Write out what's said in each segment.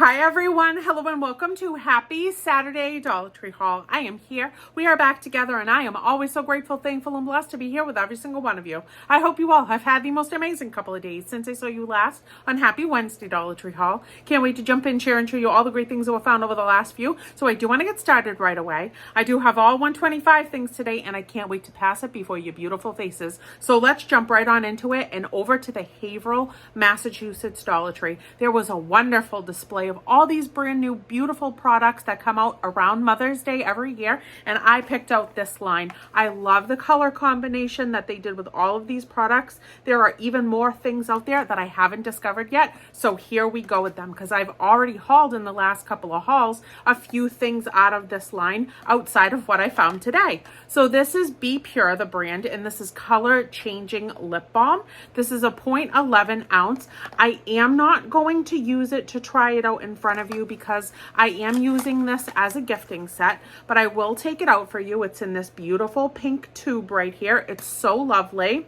Hi everyone, hello and welcome to Happy Saturday Dollar Tree haul. I am here, we are back together, and I am always so grateful, thankful, and blessed to be here with every single one of you. I hope you all have had the most amazing couple of days since I saw you last on Happy Wednesday Dollar Tree haul. Can't wait to jump in, share, and show you all the great things that were found over the last few. So I do want to get started right away. I do have all 125 things today, and I can't wait to pass it before your beautiful faces. So let's jump right on into it and over to the Haverhill, Massachusetts Dollar Tree. There was a wonderful display of all these brand new beautiful products that come out around Mother's Day every year, and I picked out this line. I love the color combination that they did with all of these products. There are even more things out there that I haven't discovered yet, so here we go with them, because I've already hauled in the last couple of hauls a few things out of this line outside of what I found today. So this is Be Pure, the brand, and this is color changing lip balm. This is a 0.11 ounce. I am not going to use it to try it out in front of you because I am using this as a gifting set, but I will take it out for you. It's in this beautiful pink tube right here. It's so lovely.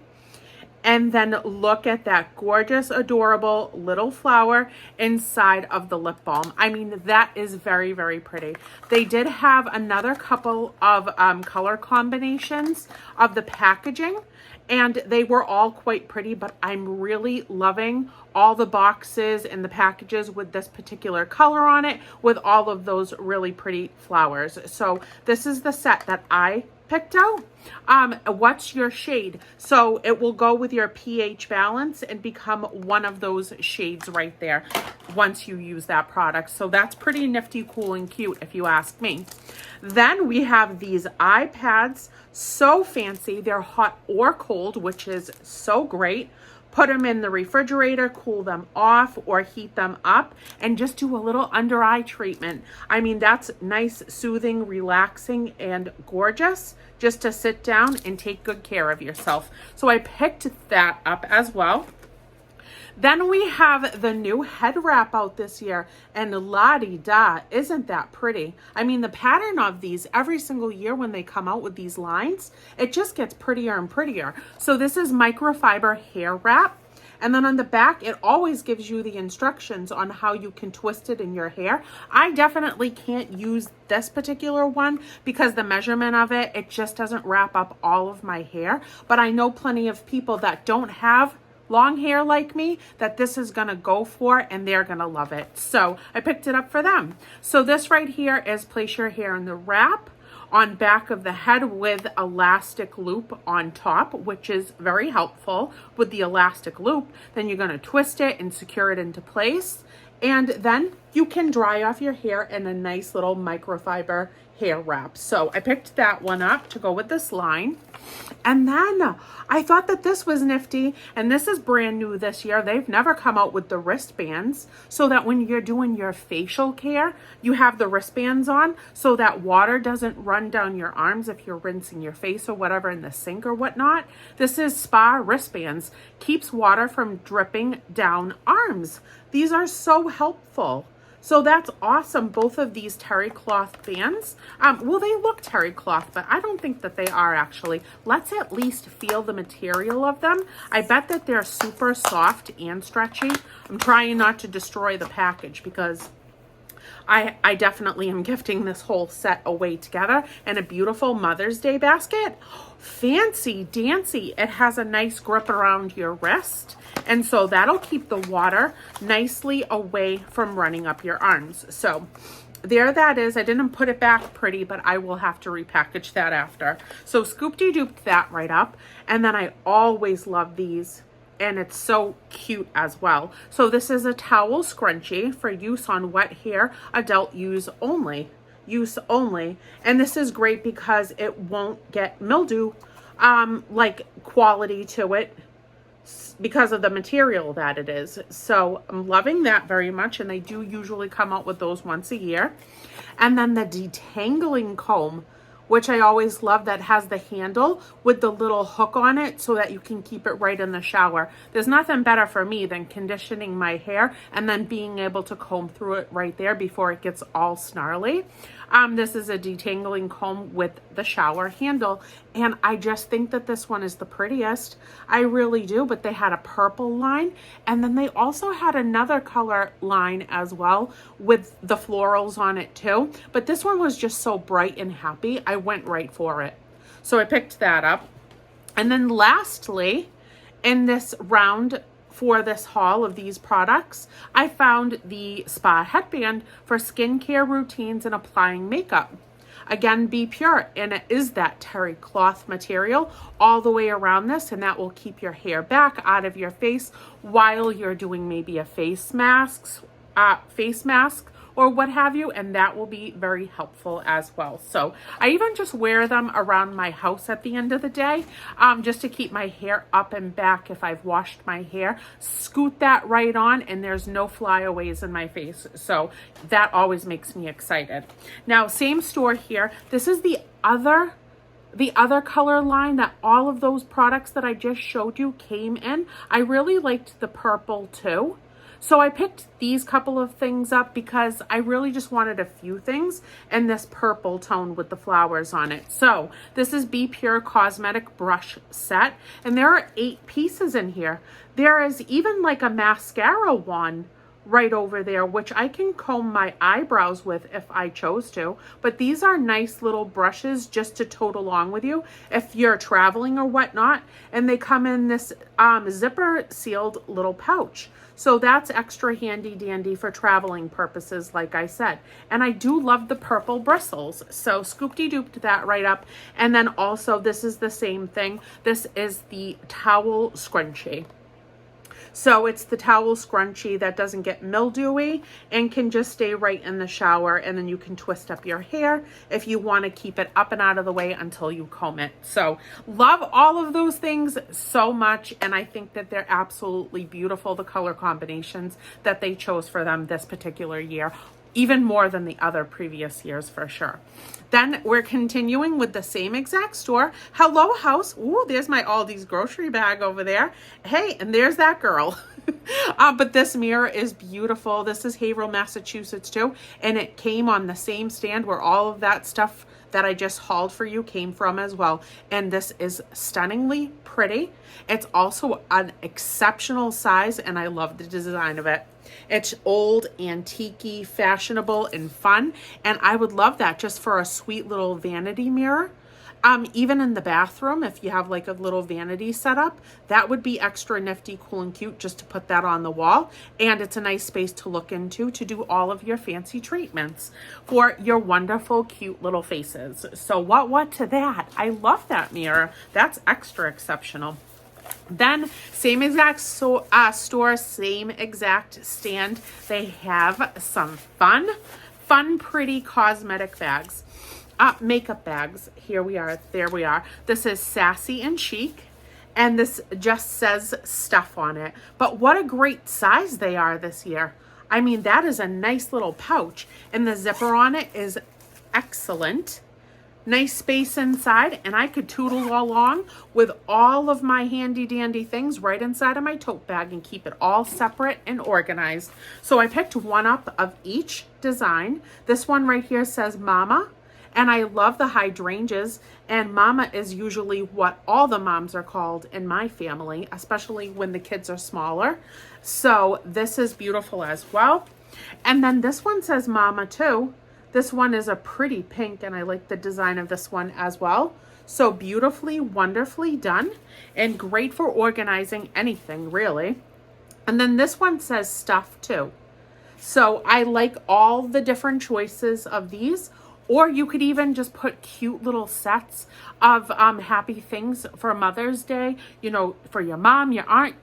And then look at that gorgeous, adorable little flower inside of the lip balm. I mean, that is very, very pretty. They did have another couple of color combinations of the packaging, and they were all quite pretty, but I'm really loving all the boxes and the packages with this particular color on it with all of those really pretty flowers. So this is the set that I picked out. What's your shade? So it will go with your pH balance and become one of those shades right there once you use that product. So that's pretty nifty, cool, and cute if you ask me. Then we have these iPads, so fancy. They're hot or cold, which is so great. Put them in the refrigerator, cool them off, or heat them up, and just do a little under eye treatment. I mean, that's nice, soothing, relaxing, and gorgeous just to sit down and take good care of yourself. So I picked that up as well. Then we have the new head wrap out this year, and la-di-da, isn't that pretty? I mean, the pattern of these every single year when they come out with these lines, it just gets prettier and prettier. So this is microfiber hair wrap. And then on the back, it always gives you the instructions on how you can twist it in your hair. I definitely can't use this particular one because the measurement of it, it just doesn't wrap up all of my hair. But I know plenty of people that don't have long hair like me that this is gonna go for, and they're gonna love it. So I picked it up for them. So this right here is place your hair in the wrap on back of the head with elastic loop on top, which is very helpful with the elastic loop. Then you're gonna twist it and secure it into place. And then you can dry off your hair in a nice little microfiber hair wrap. So I picked that one up to go with this line. And then I thought that this was nifty, and this is brand new this year. They've never come out with the wristbands, so that when you're doing your facial care, you have the wristbands on so that water doesn't run down your arms if you're rinsing your face or whatever in the sink or whatnot. This is spa wristbands. Keeps water from dripping down arms. These are so helpful. So that's awesome. Both of these terry cloth bands. Well, they look terry cloth, but I don't think that they are actually. Let's at least feel the material of them. I bet that they're super soft and stretchy. I'm trying not to destroy the package because I definitely am gifting this whole set away together in a beautiful Mother's Day basket. Fancy dancy. It has a nice grip around your wrist, and so that'll keep the water nicely away from running up your arms. So there that is. I didn't put it back pretty, but I will have to repackage that after. So scoop-de-dooped that right up. And then I always love these, and it's so cute as well. So this is a towel scrunchie for use on wet hair, adult use only. And this is great because it won't get mildew like quality to it because of the material that it is. So I'm loving that very much, and they do usually come out with those once a year. And then the detangling comb, which I always love, that has the handle with the little hook on it so that you can keep it right in the shower. There's nothing better for me than conditioning my hair and then being able to comb through it right there before it gets all snarly. This is a detangling comb with the shower handle, and I just think that this one is the prettiest. I really do, but they had a purple line, and then they also had another color line as well with the florals on it too. But this one was just so bright and happy, I went right for it. So I picked that up. And then lastly, in this round for this haul of these products, I found the spa headband for skincare routines and applying makeup. Again, Be Pure, and it is that terry cloth material all the way around this, and that will keep your hair back out of your face while you're doing maybe a face mask or what have you, and that will be very helpful as well. So I even just wear them around my house at the end of the day, just to keep my hair up and back if I've washed my hair. Scoot that right on, and there's no flyaways in my face. So that always makes me excited. Now, same store here. This is the other color line that all of those products that I just showed you came in. I really liked the purple too. So I picked these couple of things up because I really just wanted a few things in this purple tone with the flowers on it. So this is Be Pure Cosmetic Brush Set, and there are 8 pieces in here. There is even like a mascara one right over there, which I can comb my eyebrows with if I chose to. But these are nice little brushes just to tote along with you if you're traveling or whatnot. And they come in this zipper sealed little pouch. So that's extra handy dandy for traveling purposes, like I said. And I do love the purple bristles. So scoop-de-dooped that right up. And then also, this is the same thing. This is the towel scrunchie. So it's the towel scrunchie that doesn't get mildewy and can just stay right in the shower, and then you can twist up your hair if you want to keep it up and out of the way until you comb it. So love all of those things so much, and I think that they're absolutely beautiful, the color combinations that they chose for them this particular year, even more than the other previous years for sure. Then we're continuing with the same exact store. Hello House. Ooh, there's my Aldi's grocery bag over there. Hey, and there's that girl. But this mirror is beautiful. This is Haverhill, Massachusetts too. And it came on the same stand where all of that stuff that I just hauled for you came from as well. And this is stunningly pretty. It's also an exceptional size, and I love the design of it. It's old, antique-y, fashionable, and fun. And I would love that just for a sweet little vanity mirror. Even in the bathroom, if you have like a little vanity set up, that would be extra nifty, cool, and cute just to put that on the wall. And it's a nice space to look into to do all of your fancy treatments for your wonderful, cute little faces. So what to that? I love that mirror. That's extra exceptional. Then same exact store, same exact stand. They have some fun, pretty cosmetic bags. Makeup bags. Here we are. There we are. This is Sassy and Chic, and this just says stuff on it. But what a great size they are this year. I mean, that is a nice little pouch, and the zipper on it is excellent. Nice space inside, and I could tootle along with all of my handy dandy things right inside of my tote bag and keep it all separate and organized. So I picked one up of each design. This one right here says Mama. And I love the hydrangeas, and Mama is usually what all the moms are called in my family, especially when the kids are smaller. So this is beautiful as well. And then this one says Mama too. This one is a pretty pink, and I like the design of this one as well. So beautifully, wonderfully done, and great for organizing anything really. And then this one says Stuff too. So I like all the different choices of these. Or you could even just put cute little sets of happy things for Mother's Day, you know, for your mom, your aunt,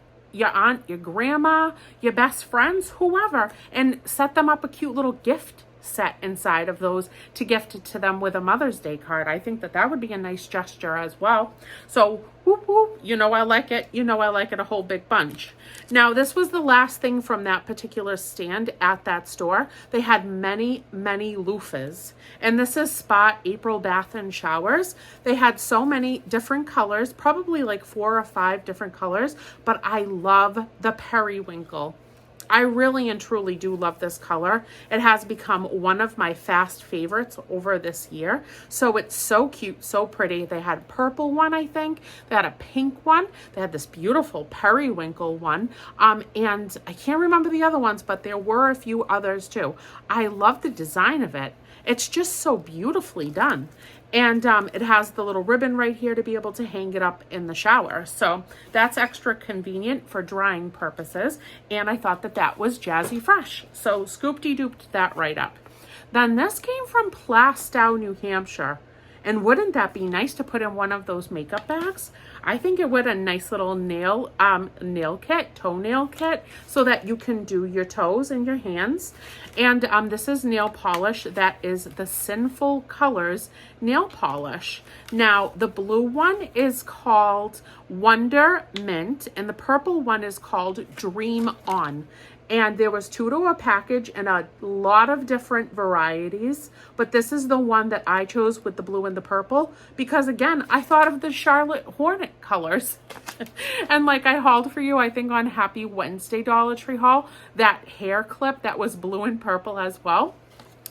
your grandma, your best friends, whoever, and set them up a cute little gift set inside of those to gift it to them with a Mother's Day card. I think that would be a nice gesture as well. So whoop whoop, you know I like it. You know I like it a whole big bunch. Now this was the last thing from that particular stand at that store. They had many loofahs, and this is Spa April Bath and Showers. They had so many different colors, probably like 4 or 5 different colors, but I love the periwinkle. I really and truly do love this color. It has become one of my fast favorites over this year. So it's so cute, so pretty. They had a purple one, I think. They had a pink one. They had this beautiful periwinkle one. And I can't remember the other ones, but there were a few others too. I love the design of it. It's just so beautifully done. And it has the little ribbon right here to be able to hang it up in the shower. So that's extra convenient for drying purposes. And I thought that that was jazzy fresh. So scoop-de-dooped that right up. Then this came from Plastow, New Hampshire. And wouldn't that be nice to put in one of those makeup bags? I think it would, a nice little nail kit, toenail kit, so that you can do your toes and your hands. And this is nail polish. That is the Sinful Colors nail polish. Now, the blue one is called Wonder Mint, and the purple one is called Dream On. And there was 2 to a package and a lot of different varieties. But this is the one that I chose with the blue and the purple. Because again, I thought of the Charlotte Hornet colors. And like I hauled for you, I think on Happy Wednesday Dollar Tree haul, that hair clip that was blue and purple as well.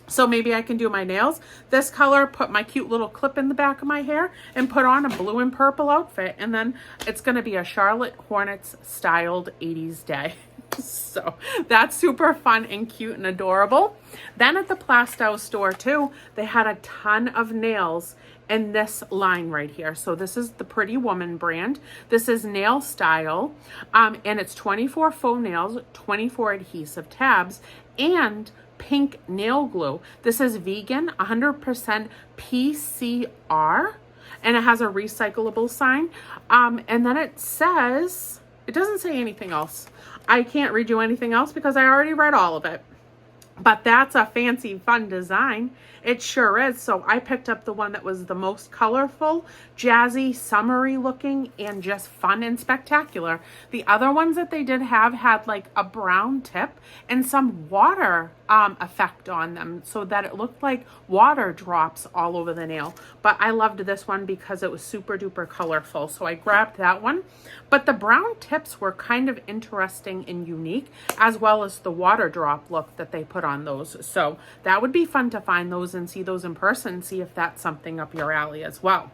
So maybe I can do my nails this color, put my cute little clip in the back of my hair, and put on a blue and purple outfit. And then it's going to be a Charlotte Hornets styled 80s day. So that's super fun and cute and adorable. Then at the Plastow store too, they had a ton of nails in this line right here. So this is the Pretty Woman brand. This is Nail Style, and it's 24 faux nails, 24 adhesive tabs, and pink nail glue. This is vegan, 100% PCR, and it has a recyclable sign. And then it says, it doesn't say anything else. I can't read you anything else because I already read all of it. But that's a fancy, fun design. It sure is. So I picked up the one that was the most colorful, jazzy, summery looking, and just fun and spectacular. The other ones that they did have had like a brown tip and some water effect on them so that it looked like water drops all over the nail. But I loved this one because it was super duper colorful. So I grabbed that one. But the brown tips were kind of interesting and unique, as well as the water drop look that they put on those. So that would be fun to find those and see those in person, see if that's something up your alley as well.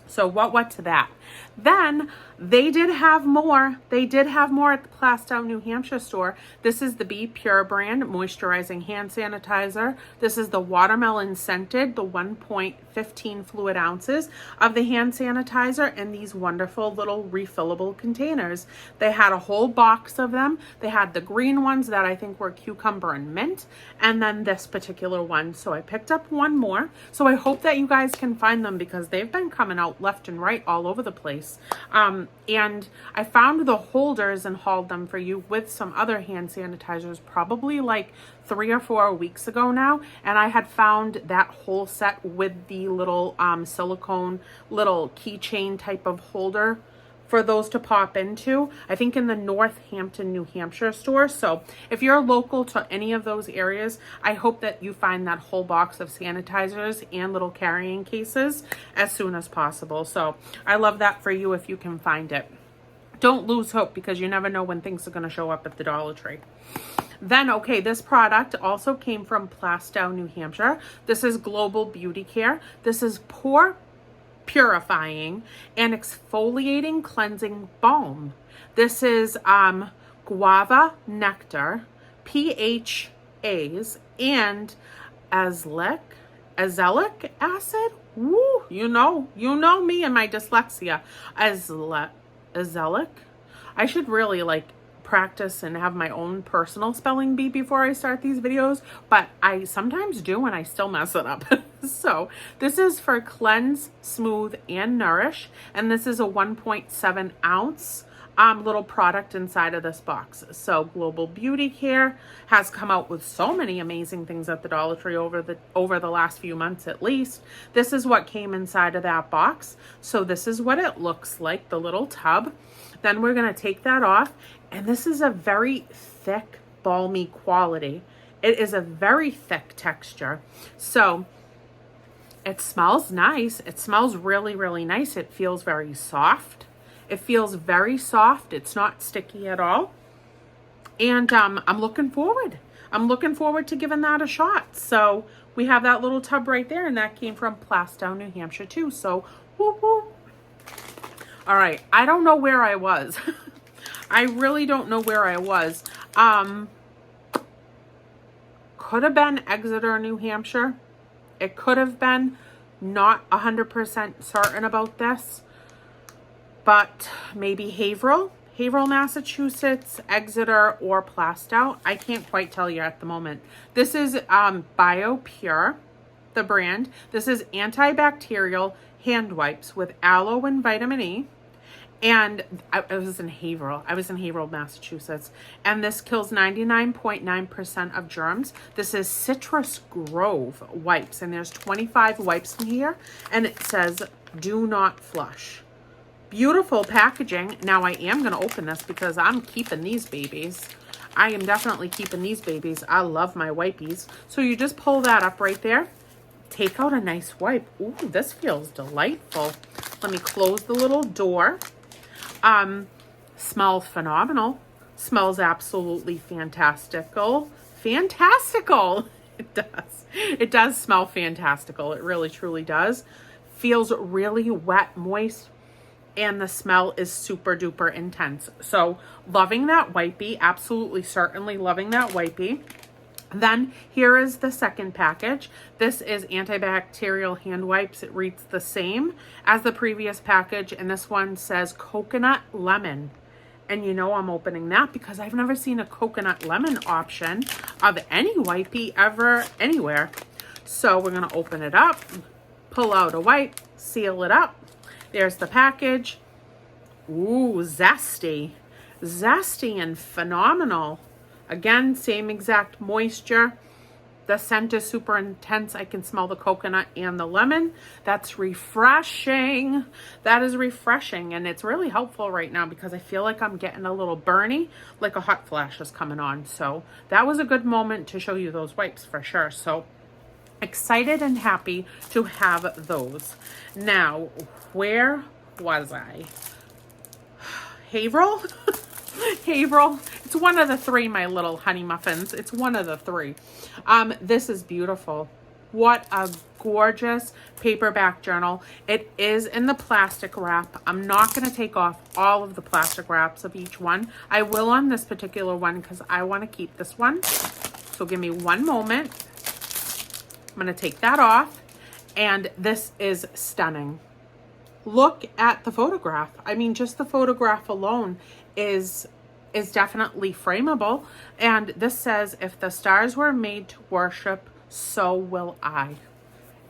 So what to that? Then they did have more. They did have more at the Plastow, New Hampshire store. This is the Be Pure brand moisturizing hand sanitizer. This is the watermelon scented, the 1.15 fluid ounces of the hand sanitizer in these wonderful little refillable containers. They had a whole box of them. They had the green ones that I think were cucumber and mint, and then this particular one. So I picked up one more. So I hope that you guys can find them because they've been coming out left and right all over the place. And I found the holders and hauled them for you with some other hand sanitizers probably like 3 or 4 weeks ago now. And I had found that whole set with the little silicone little keychain type of holder for those to pop into, I think in the Northampton, New Hampshire store. So if you're local to any of those areas, I hope that you find that whole box of sanitizers and little carrying cases as soon as possible. So I love that for you if you can find it. Don't lose hope because you never know when things are going to show up at the Dollar Tree. Then, okay, this product also came from Plastow, New Hampshire. This is Global Beauty Care. This is Pore Purifying and Exfoliating Cleansing Balm. This is guava nectar, PHAs, and azelaic acid. Woo, you know me and my dyslexia. Azelaic. I should really like practice and have my own personal spelling bee before I start these videos, but I sometimes do and I still mess it up. So this is for Cleanse, Smooth, and Nourish, and this is a 1.7 ounce little product inside of this box. So Global Beauty Care has come out with so many amazing things at the Dollar Tree over the last few months at least. This is what came inside of that box. So this is what it looks like, the little tub. Then we're going to take that off, and this is a very thick, balmy quality. It is a very thick texture. So it smells nice. It smells really, really nice. It feels very soft. It feels very soft. It's not sticky at all. And I'm looking forward. I'm looking forward to giving that a shot. So we have that little tub right there, and that came from Plastow, New Hampshire too. So whoop, whoop. All right, I don't know where I was. I really don't know where I was. Could have been Exeter, New Hampshire. It could have been. Not 100% certain about this, but maybe Haverhill, Massachusetts, Exeter, or Plastow. I can't quite tell you at the moment. This is BioPure, the brand. This is antibacterial hand wipes with aloe and vitamin E. And I was in Haverhill. I was in Haverhill, Massachusetts. And this kills 99.9% of germs. This is Citrus Grove wipes. And there's 25 wipes in here. And it says, do not flush. Beautiful packaging. Now I am going to open this because I'm keeping these babies. I am definitely keeping these babies. I love my wipies. So you just pull that up right there. Take out a nice wipe. Ooh, this feels delightful. Let me close the little door. Smells phenomenal. Smells absolutely fantastical. Fantastical. It does. It does smell fantastical. It really, truly does. Feels really wet, moist, and the smell is super duper intense. So loving that wipey. Absolutely, certainly loving that wipey. Then here is the second package. This is antibacterial hand wipes. It reads the same as the previous package, and this one says coconut lemon. And you know I'm opening that because I've never seen a coconut lemon option of any wipey ever anywhere. So we're gonna open it up, pull out a wipe, seal it up. There's the package. Ooh, zesty. Zesty and phenomenal. Again, same exact moisture. The scent is super intense. I can smell the coconut and the lemon. That's refreshing. That is refreshing. And it's really helpful right now because I feel like I'm getting a little burny, like a hot flash is coming on. So that was a good moment to show you those wipes for sure. So excited and happy to have those. Now, where was I? Haverhill? Haverhill. It's one of the three, my little honey muffins. It's one of the three. This is beautiful. What a gorgeous paperback journal. It is in the plastic wrap. I'm not going to take off all of the plastic wraps of each one. I will on this particular one because I want to keep this one. So give me one moment. I'm going to take that off. And this is stunning. Look at the photograph. I mean, just the photograph alone is definitely frameable. And this says, if the stars were made to worship, so will I.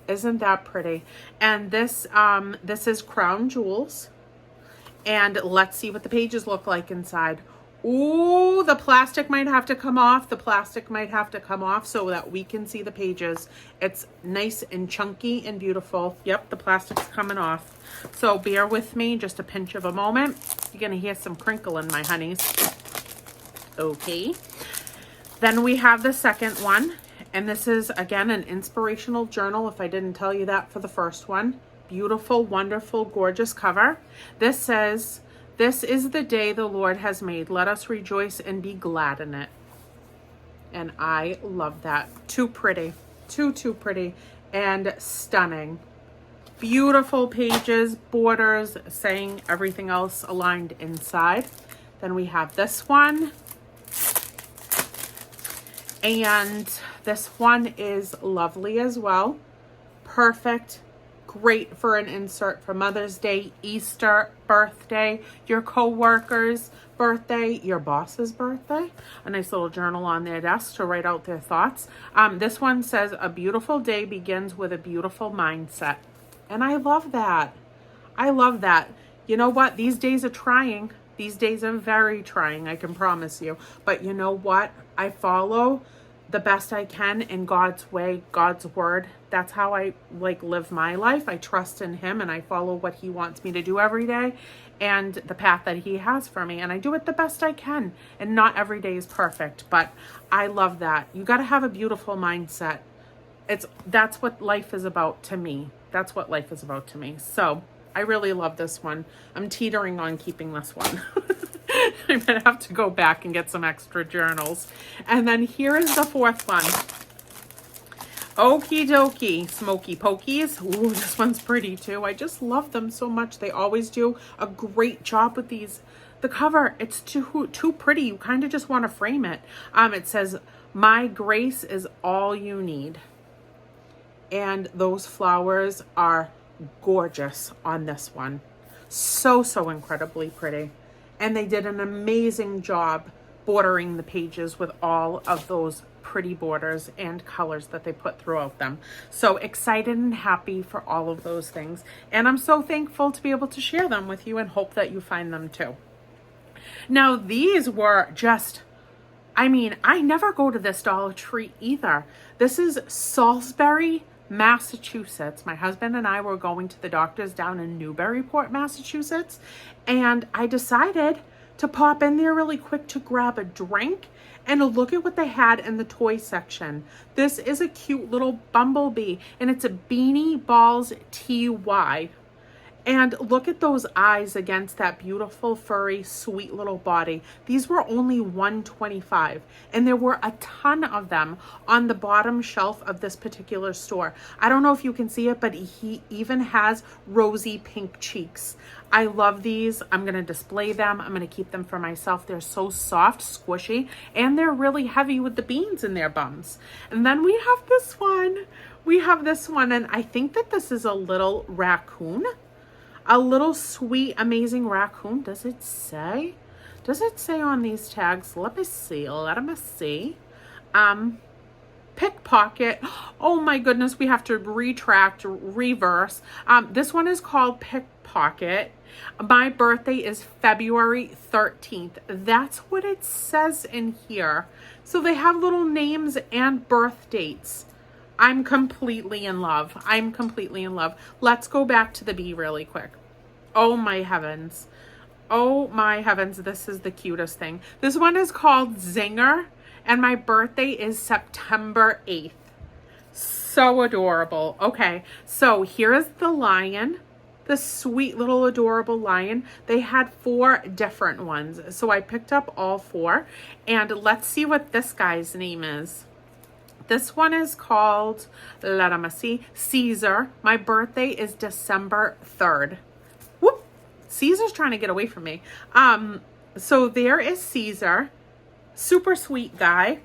Isn't that pretty? And this is Crown Jewels. And let's see what the pages look like inside. Ooh, the plastic might have to come off. The plastic might have to come off so that we can see the pages. It's nice and chunky and beautiful. Yep, the plastic's coming off. So bear with me, just a pinch of a moment. You're gonna hear some crinkling, my honeys. Okay. Then we have the second one. And this is, again, an inspirational journal, if I didn't tell you that for the first one. Beautiful, wonderful, gorgeous cover. This says, "This is the day the Lord has made. Let us rejoice and be glad in it." And I love that. Too pretty. Too pretty and stunning. Beautiful pages, borders, saying everything else aligned inside. Then we have this one. And this one is lovely as well. Perfect. Great for an insert for Mother's Day, Easter, birthday, your co-worker's birthday, your boss's birthday. A nice little journal on their desk to write out their thoughts. This one says, "A beautiful day begins with a beautiful mindset." And I love that. I love that. You know what? These days are trying. These days are very trying, I can promise you. But you know what? I follow the best I can in God's way, God's word. That's how I live my life. I trust in him and I follow what he wants me to do every day and the path that he has for me. And I do it the best I can. And not every day is perfect, but I love that. You got to have a beautiful mindset. That's what life is about to me. That's what life is about to me. So I really love this one. I'm teetering on keeping this one. I might have to go back and get some extra journals. And then here is the fourth one. Okie dokie, Smoky Pokies. Ooh, this one's pretty too. I just love them so much. They always do a great job with these. The cover, it's too pretty. You kind of just want to frame it. It says, "My grace is all you need." And those flowers are gorgeous on this one. So incredibly pretty. And they did an amazing job bordering the pages with all of those pretty borders and colors that they put throughout them. So excited and happy for all of those things. And I'm so thankful to be able to share them with you and hope that you find them too. Now, these were just, I never go to this Dollar Tree either. This is Salisbury, Massachusetts. My husband and I were going to the doctors down in Newburyport, Massachusetts, and I decided to pop in there really quick to grab a drink and look at what they had in the toy section. This is a cute little bumblebee, and it's a Beanie Balls TY. And look at those eyes against that beautiful, furry, sweet little body. These were only $1.25, and there were a ton of them on the bottom shelf of this particular store. I don't know if you can see it, but he even has rosy pink cheeks. I love these. I'm going to display them. I'm going to keep them for myself. They're so soft, squishy, and they're really heavy with the beans in their bums. And then we have this one. And I think that this is a little raccoon. A little sweet, amazing raccoon. Does it say? Does it say on these tags? Let me see. Pickpocket. Oh my goodness, we have to reverse. This one is called Pickpocket. My birthday is February 13th. That's what it says in here. So they have little names and birth dates. I'm completely in love. Let's go back to the bee really quick. Oh my heavens. This is the cutest thing. This one is called Zinger, and my birthday is September 8th. So adorable. Okay, so here is the lion. The sweet little adorable lion. They had 4 different ones. So I picked up all 4. And let's see what this guy's name is. This one is called, let me see, Caesar. My birthday is December 3rd. Whoop! Caesar's trying to get away from me. So there is Caesar. Super sweet guy.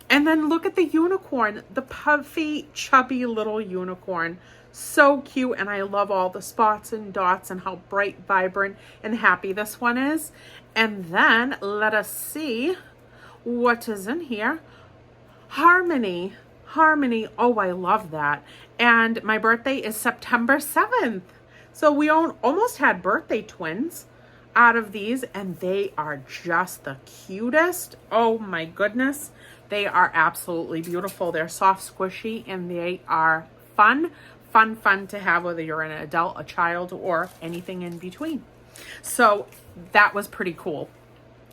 And then look at the unicorn, the puffy, chubby little unicorn. So cute, and I love all the spots and dots and how bright, vibrant, and happy this one is. And then let us see what is in here. Harmony. Oh, I love that. And my birthday is September 7th. So we almost had birthday twins out of these, and they are just the cutest. Oh my goodness. They are absolutely beautiful. They're soft, squishy, and they are fun to have, whether you're an adult, a child, or anything in between. So that was pretty cool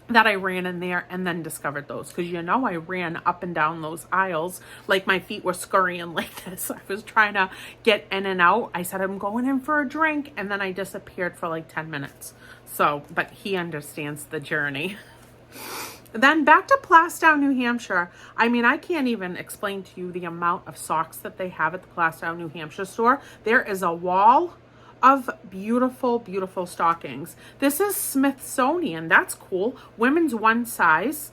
that I ran in there and then discovered those, because I ran up and down those aisles like my feet were scurrying like this. I was trying to get in and out. I said, I'm going in for a drink, and then I disappeared for like 10 minutes. So, but he understands the journey. Then back to Plastow, New Hampshire. I can't even explain to you the amount of socks that they have at the Plastow, New Hampshire store. There is a wall of beautiful, beautiful stockings. This is Smithsonian. That's cool. Women's one size,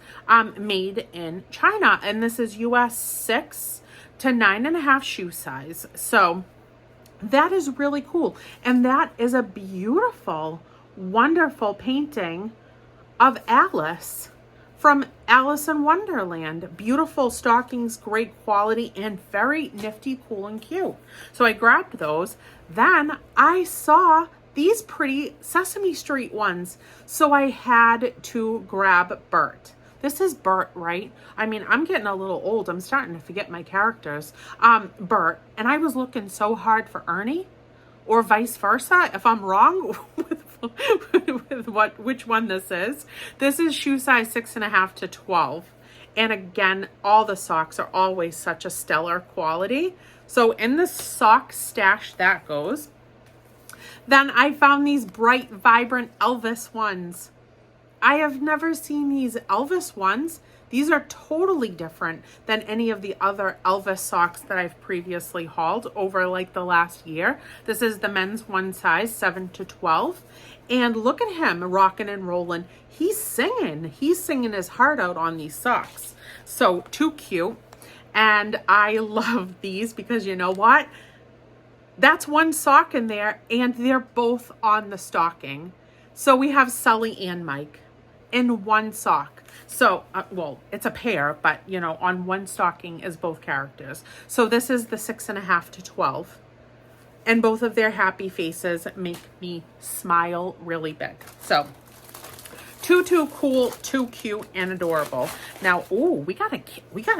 made in China. And this is US 6 to 9.5 shoe size. So that is really cool. And that is a beautiful, wonderful painting of Alice from Alice in Wonderland. Beautiful stockings, great quality, and very nifty, cool, and cute. So I grabbed those. Then I saw these pretty Sesame Street ones. So I had to grab Bert. This is Bert, right? I'm getting a little old. I'm starting to forget my characters. Bert. And I was looking so hard for Ernie, or vice versa, if I'm wrong with which one this is. This is shoe size 6.5 to 12. And again, all the socks are always such a stellar quality. So in the sock stash that goes. Then I found these bright, vibrant Elvis ones. I have never seen these Elvis ones. These are totally different than any of the other Elvis socks that I've previously hauled over like the last year. This is the men's one size, 7 to 12. And look at him rocking and rolling. He's singing. He's singing his heart out on these socks. So too cute. And I love these because you know what? That's one sock in there and they're both on the stocking. So we have Sully and Mike in one sock. So, well, it's a pair, but you know, on one stocking is both characters. So this is the 6.5 to 12. And both of their happy faces make me smile really big. So, too cool, too cute, and adorable. Now, ooh, we gotta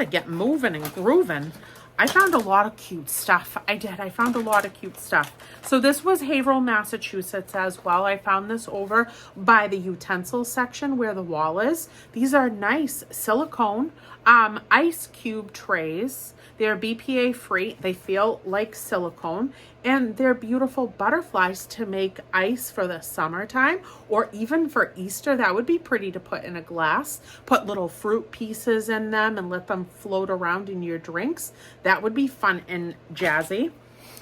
get moving and grooving. I found a lot of cute stuff. I found a lot of cute stuff. So this was Haverhill, Massachusetts as well. I found this over by the utensil section where the wall is. These are nice silicone ice cube trays. They're BPA free. They feel like silicone and they're beautiful butterflies to make ice for the summertime or even for Easter. That would be pretty to put in a glass. Put little fruit pieces in them and let them float around in your drinks. That would be fun and jazzy.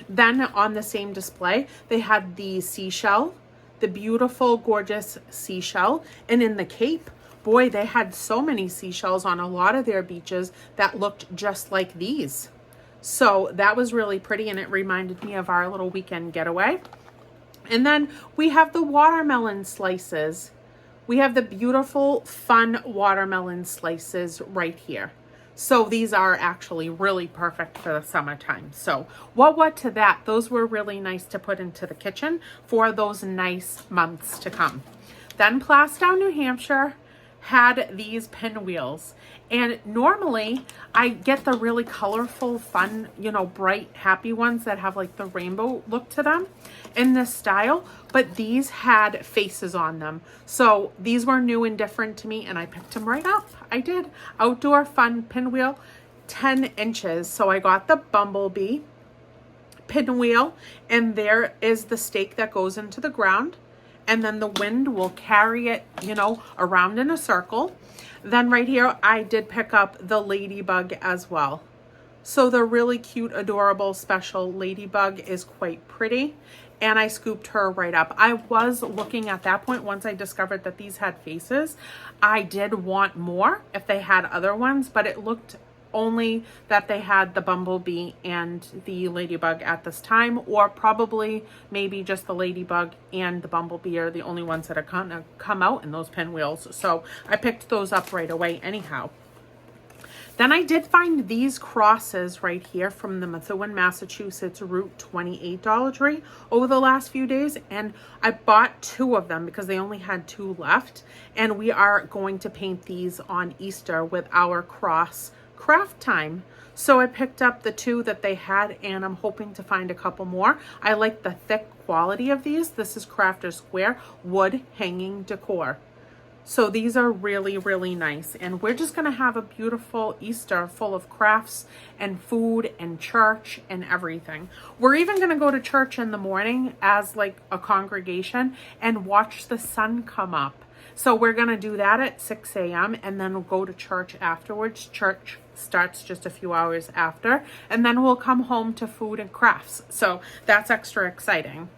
Then on the same display, they had the seashell, the beautiful, gorgeous seashell. And in the Cape, boy, they had so many seashells on a lot of their beaches that looked just like these. So that was really pretty and it reminded me of our little weekend getaway. And then we have the watermelon slices. We have the beautiful, fun watermelon slices right here. So these are actually really perfect for the summertime. So what to that? Those were really nice to put into the kitchen for those nice months to come. Then Plastow, New Hampshire had these pinwheels. And normally I get the really colorful, fun, you know, bright, happy ones that have like the rainbow look to them in this style. But these had faces on them. So these were new and different to me and I picked them right up. I did. Outdoor fun pinwheel, 10 inches. So I got the Bumblebee pinwheel and there is the stake that goes into the ground. And then the wind will carry it, you know, around in a circle. Then right here, I did pick up the ladybug as well. So the really cute, adorable, special ladybug is quite pretty. And I scooped her right up. I was looking at that point, once I discovered that these had faces, I did want more if they had other ones, but it looked only that they had the Bumblebee and the ladybug at this time, or probably maybe just the ladybug and the Bumblebee are the only ones that are gonna come out in those pinwheels. So I picked those up right away anyhow. Then I did find these crosses right here from the Methuen, Massachusetts Route 28 Dollar Tree over the last few days. And I bought 2 of them because they only had 2 left. And we are going to paint these on Easter with our cross craft time. So I picked up the 2 that they had and I'm hoping to find a couple more. I like the thick quality of these. This is Crafter Square wood hanging decor. So these are really, really nice. And we're just going to have a beautiful Easter full of crafts and food and church and everything. We're even going to go to church in the morning as like a congregation and watch the sun come up. So we're going to do that at 6 a.m. and then we'll go to church afterwards. Church starts just a few hours after. And then we'll come home to food and crafts. So that's extra exciting.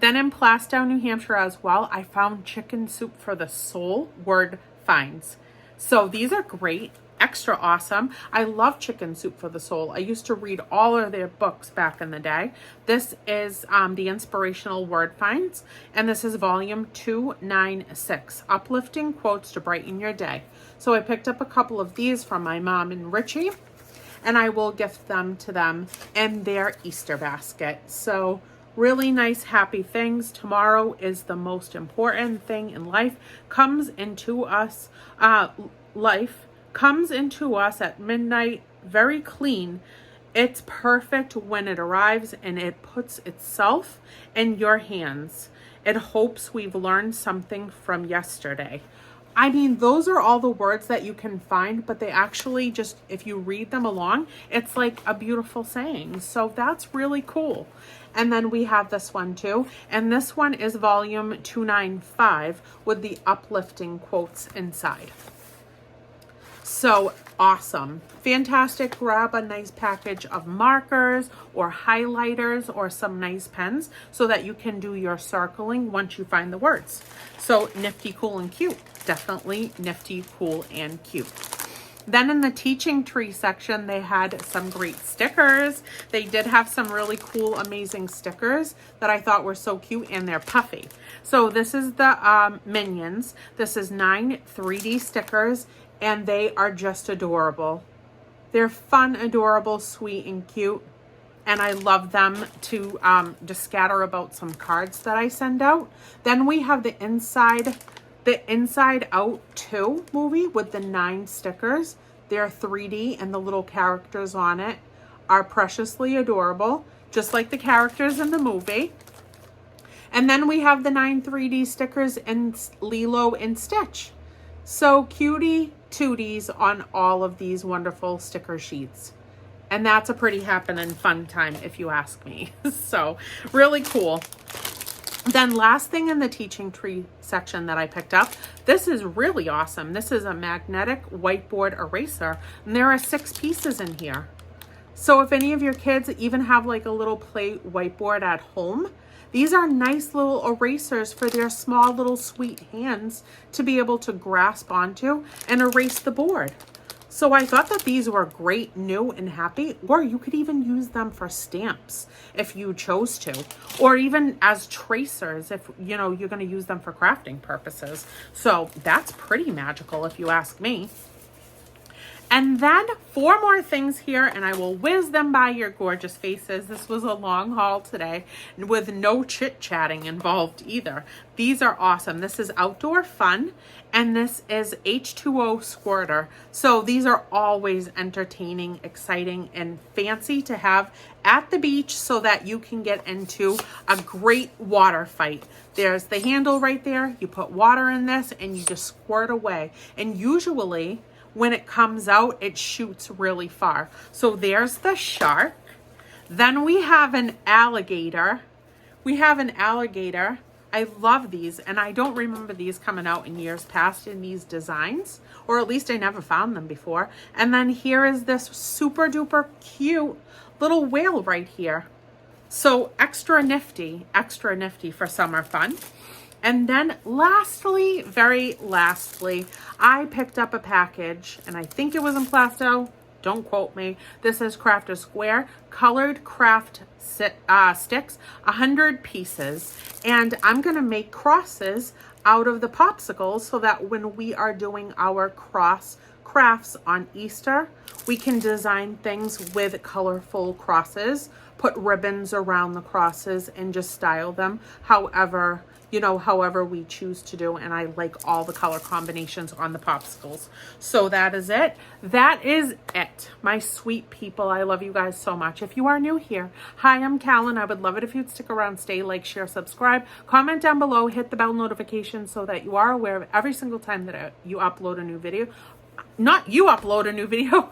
Then in Plastow, New Hampshire as well, I found chicken soup for the soul word finds. So these are great, extra awesome. I love chicken soup for the soul. I used to read all of their books back in the day. This is the inspirational word finds, and this is volume 296, uplifting quotes to brighten your day. So I picked up a couple of these from my mom and Richie, and I will gift them to them in their Easter basket. So really nice, happy things. Tomorrow is the most important thing in life. Comes into us, life comes into us at midnight, very clean. It's perfect when it arrives and it puts itself in your hands. It hopes we've learned something from yesterday. I mean, those are all the words that you can find, but they actually just, if you read them along, it's like a beautiful saying. So that's really cool. And then we have this one too. And this one is volume 295 with the uplifting quotes inside. So awesome. Fantastic. Grab a nice package of markers or highlighters or some nice pens so that you can do your circling once you find the words. So nifty, cool, and cute. Definitely nifty, cool, and cute. Then in the teaching tree section, they had some great stickers. They did have some really cool, amazing stickers that I thought were so cute, and they're puffy. So this is the Minions. This is 9 3D stickers, and they are just adorable. They're fun, adorable, sweet, and cute. And I love them to just scatter about some cards that I send out. Then we have the Inside Out 2 movie with the 9 stickers. They're 3D, and the little characters on it are preciously adorable, just like the characters in the movie. And then we have the 9 3D stickers in Lilo and Stitch. So cutie tooties on all of these wonderful sticker sheets. And that's a pretty happening fun time if you ask me. So really cool. Then last thing in the teaching tree section that I picked up, this is really awesome. This is a magnetic whiteboard eraser, and there are 6 pieces in here. So if any of your kids even have like a little play whiteboard at home, these are nice little erasers for their small little sweet hands to be able to grasp onto and erase the board. So I thought that these were great, new, and happy, or you could even use them for stamps if you chose to, or even as tracers if, you know, you're going to use them for crafting purposes. So that's pretty magical if you ask me. And then 4 more things here, and I will whiz them by your gorgeous faces. This was a long haul today with no chit-chatting involved either. These are awesome. This is Outdoor Fun, and this is H2O Squirter. So these are always entertaining, exciting, and fancy to have at the beach so that you can get into a great water fight. There's the handle right there. You put water in this, and you just squirt away. And usually, when it comes out, it shoots really far. So there's the shark. Then we have an alligator. I love these, and I don't remember these coming out in years past in these designs, or at least I never found them before. And then here is this super duper cute little whale right here. So extra nifty for summer fun. And then lastly, very lastly, I picked up a package, and I think it was in Plasto. Don't quote me. This is Crafter Square colored craft sticks, 100 pieces. And I'm going to make crosses out of the popsicles so that when we are doing our cross crafts on Easter, we can design things with colorful crosses, put ribbons around the crosses, and just style them however we choose to do. And I like all the color combinations on the popsicles. So that is it. That is it. My sweet people, I love you guys so much. If you are new here, hi, I'm Callan. I would love it if you'd stick around, stay, like, share, subscribe, comment down below, hit the bell notification so that you are aware of every single time that you upload a new video. Not you upload a new video.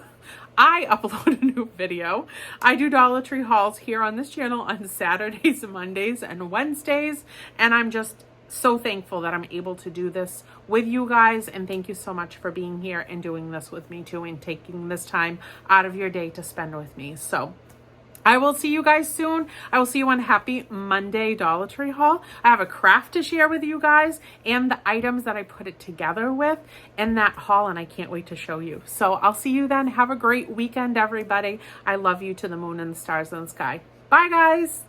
I upload a new video. I do Dollar Tree hauls here on this channel on Saturdays, Mondays, and Wednesdays. And I'm just so thankful that I'm able to do this with you guys. And thank you so much for being here and doing this with me too, and taking this time out of your day to spend with me. So I will see you guys soon. I will see you on Happy Monday Dollar Tree haul. I have a craft to share with you guys and the items that I put it together with in that haul, and I can't wait to show you. So I'll see you then. Have a great weekend, everybody. I love you to the moon and the stars and the sky. Bye, guys.